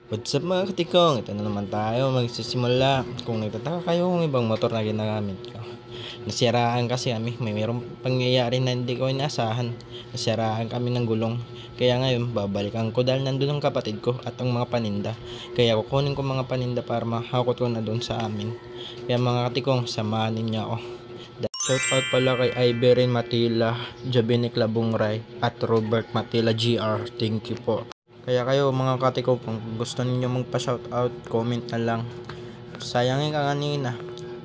What's up mga katikong? Ito na naman tayo magsisimula. Kung nagtataka kayo kung ibang motor na ginagamit ko, nasiraan kasi kami. Mayroong pangyayari na hindi ko inaasahan. Nasiraan kami ng gulong. Kaya ngayon babalikan ko dahil nandun ang kapatid ko at ang mga paninda. Kaya kukunin ko mga paninda para mahakot ko na doon sa amin. Kaya mga katikong, samahan ninyo ako. Shout out pala kay Iberin Matila, Jabinic Labungray at Robert Matila GR. Thank you po. Kaya kayo mga katiko, kung gusto niyo magpa-shoutout, comment na lang. Sayangin ka kanina,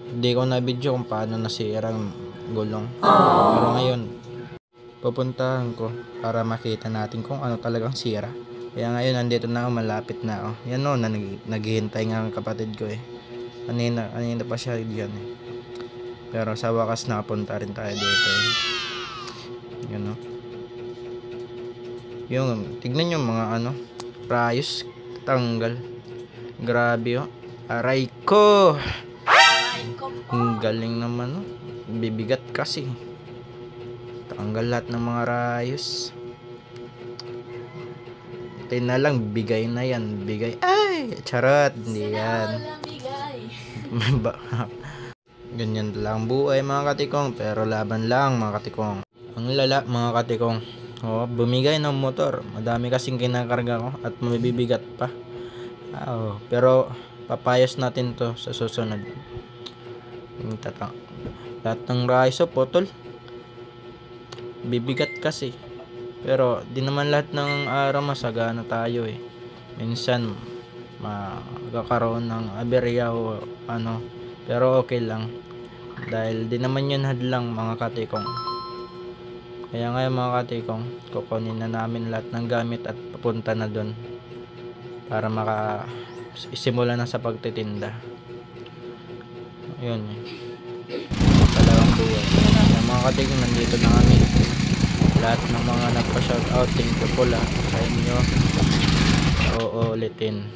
hindi ko na video kung paano nasira ang gulong. Pero ngayon, pupuntahan ko para makita natin kung ano talagang sira. Kaya ngayon, nandito na ako, malapit na ako. Yan o, naghihintay nga ang kapatid ko eh. Kanina pa siya diyan eh. Pero sa wakas nakapunta rin tayo dito eh. Yan o. Yung tignan yung mga rayos tanggal. Grabe oh. Aray ko. Ang galing naman oh. Bibigat kasi. Tanggal lahat ng mga rayos. Ito na lang, bigay na yan. Bigay. Ay, charot. Hindi yan. Ganyan lang buhay mga katikong. Pero laban lang mga katikong. Ang lala mga katikong. Oh, bumigay ng motor. Madami kasing kinakarga ko at mabibigat pa. Oh, pero papayos natin to sa susunod. Lahat ng raiso potol. Bibigat kasi. Pero di naman lahat ng araw masagana tayo eh. Minsan magkakaroon ng aberya o pero okay lang. Dahil di naman yun hadlang mga katikong. Kaya ngayon mga katikong, kukunin na namin lahat ng gamit at papunta na doon para isimula na sa pagtitinda. Ayun eh. Talagang buhay. Kaya mga katikong, nandito na kami. Lahat ng mga nagpa-shoutout, thank you po lahat sa inyo. Oo, ulitin.